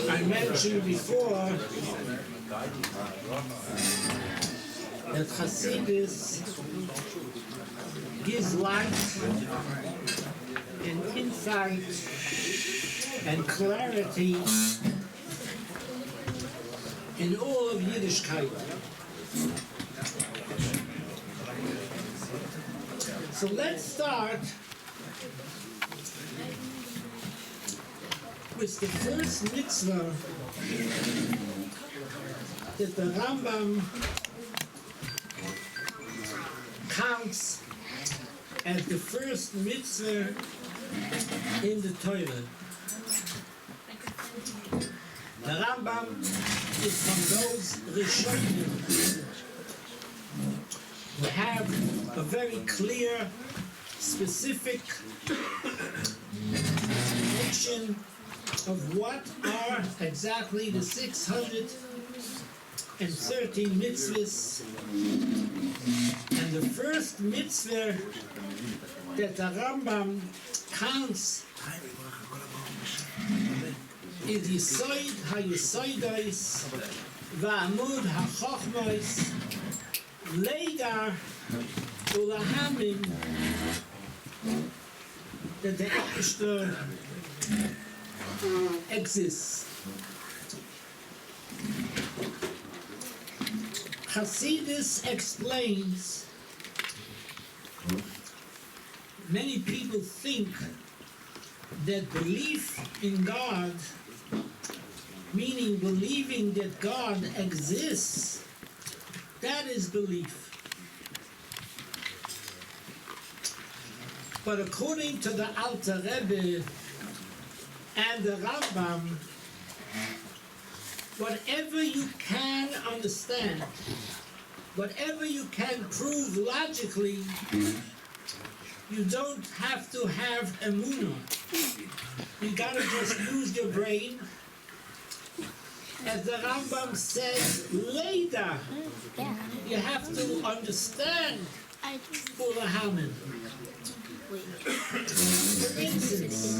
I mentioned before that Hasidus gives light and insight and clarity in all of Yiddishkeit. So let's start with the first mitzvah that the Rambam counts as the first mitzvah in the Torah. The Rambam is from those Rishonim who have a very clear, specific definition of what are exactly the 613 mitzvahs. And the first mitzvah that the Rambam counts is Yisoid HaYisoidos V'Amud HaChochmos Leidar Ulahamim, that the Eibishter exists. Hasidus explains, many people think that belief in God, meaning believing that God exists, that is belief. But according to the Alter Rebbe and the Rambam, whatever you can understand, whatever you can prove logically, you don't have to have emunah. You gotta just use your brain. As the Rambam says, later, you have to understand Ulahamin. For instance,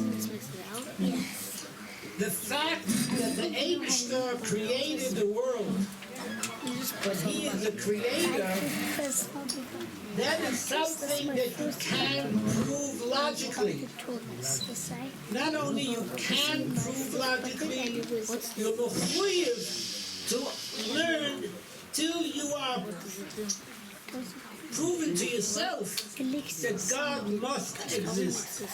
the fact that the Eibishter created the world, but he is the creator, that is something that you can prove logically. Not only you can prove logically, you're mechuyev to learn till you are proven to yourself that God must exist.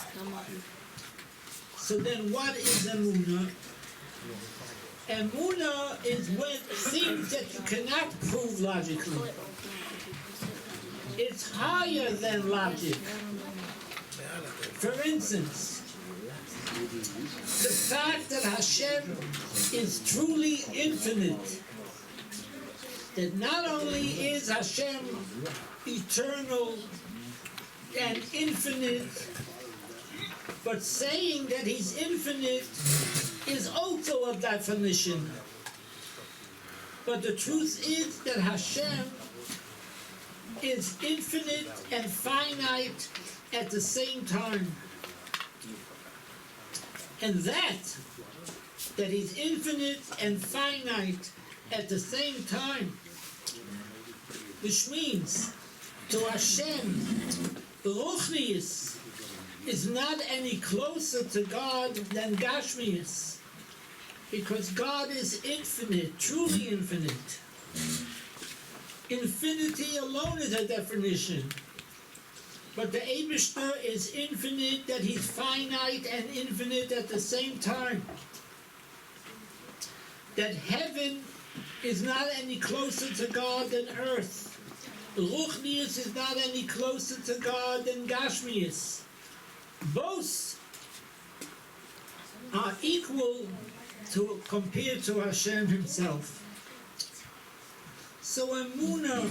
So then what is emunah? Emunah is when things that you cannot prove logically. It's higher than logic. For instance, the fact that Hashem is truly infinite, that not only is Hashem eternal and infinite, but saying that he's infinite is also a definition. But the truth is that Hashem is infinite and finite at the same time. And that he's infinite and finite at the same time, which means to Hashem, Ruchnius is not any closer to God than Gashmius, because God is infinite, truly infinite. Infinity alone is a definition, but the Eibishter is infinite, that he's finite and infinite at the same time. That heaven is not any closer to God than earth. Ruchnius is not any closer to God than Gashmius. Both are equal to compared to Hashem himself. So emunah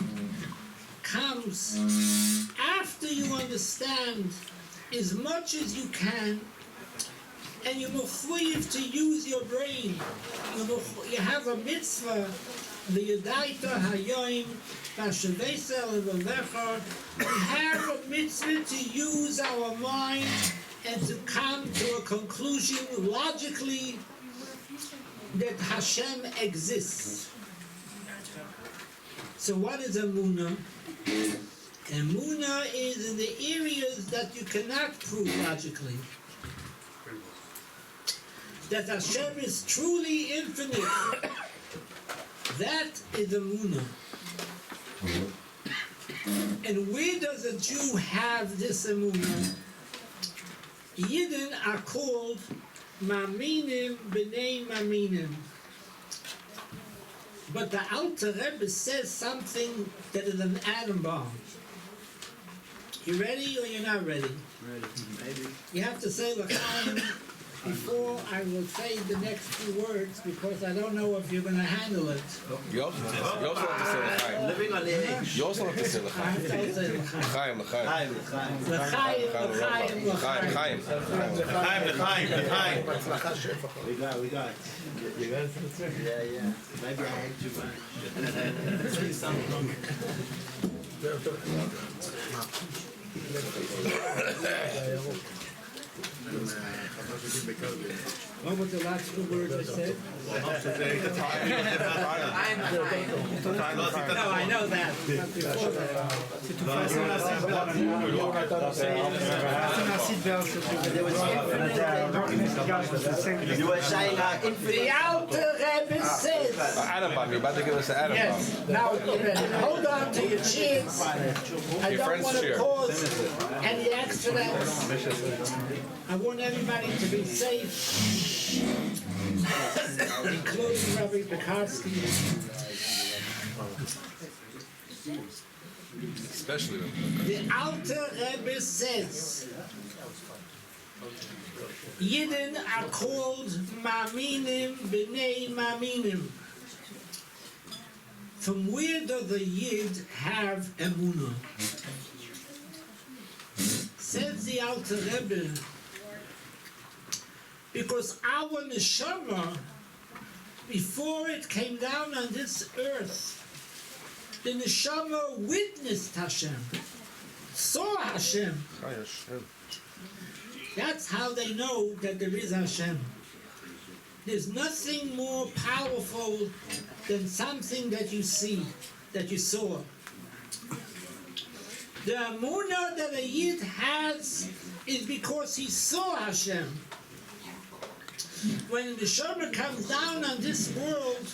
comes after you understand as much as you can, and you're mechuyev to use your brain. You have a mitzvah, the Yadaita Hayoim, Vashavesel Levecha. We have a mitzvah to use our mind and to come to a conclusion logically that Hashem exists. So what is Emunah? Emunah is in the areas that you cannot prove logically. That Hashem is truly infinite. That is Emunah. And where does a Jew have this Emunah? Yidden are called Maminim b'nei Maminim. But the Alter Rebbe says something that is an atom bomb. You ready or you're not ready? Ready. Maybe. You have to say l'chaim before I will say the next two words, because I don't know if you're going to handle it. You also have to say l'chaim. Living on the edge. You also have to say I l'chaim. have to say l'chaim. L'chaim, l'chaim. L'chaim, l'chaim, l'chaim. L'chaim. We got. You got it? Yeah. Maybe I hate you much. Say something. What was the last two words I said? No, I know that. But before You were saying the Alter Rebbe says. Atom bomb. You're about to give us an atom bomb. Yes. Now, hold on to your chairs. I Your don't friend's want to chair. cause any accidents. I want everybody to be safe, including Rabbi Pekarsky. Especially The Alter Rebbe says, Yidden are called Maminim b'nei Maminim. From where does the Yid have Emunah? Says the Alter Rebbe, because our neshama, before it came down on this earth, the neshama witnessed Hashem, saw Hashem. That's how they know that there is Hashem. There's nothing more powerful than something that you see, that you saw. The Emunah that a Yid has is because he saw Hashem. When the neshama comes down on this world,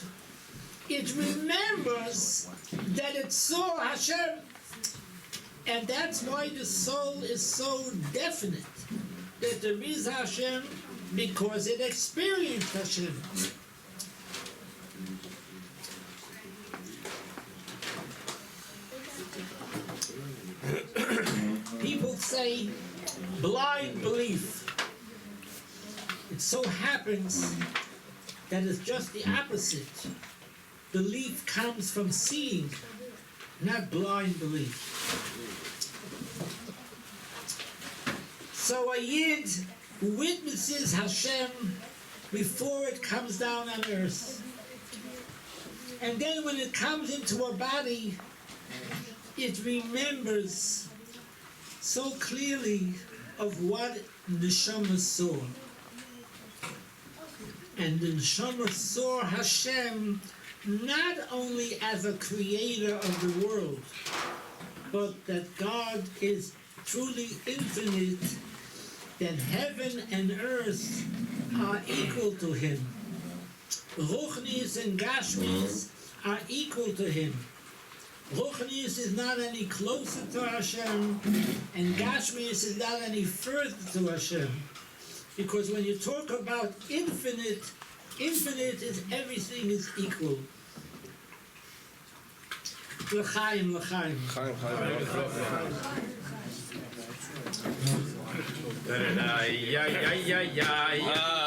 it remembers that it saw Hashem. And that's why the soul is so definite, that there is Hashem, because it experienced Hashem. People say blind belief. It so happens that it's just the opposite. Belief comes from seeing, not blind belief. So a Yid witnesses Hashem before it comes down on earth. And then when it comes into a body, it remembers so clearly of what neshama saw. And the neshama saw Hashem not only as a creator of the world, but that God is truly infinite, that heaven and earth are equal to him. Ruchnis and Gashmis are equal to him. Ruchnis is not any closer to Hashem, and Gashmis is not any further to Hashem. Because when you talk about infinite, infinite is everything is equal. L'chaim, l'chaim. Ay, ay, ay, ay, ay.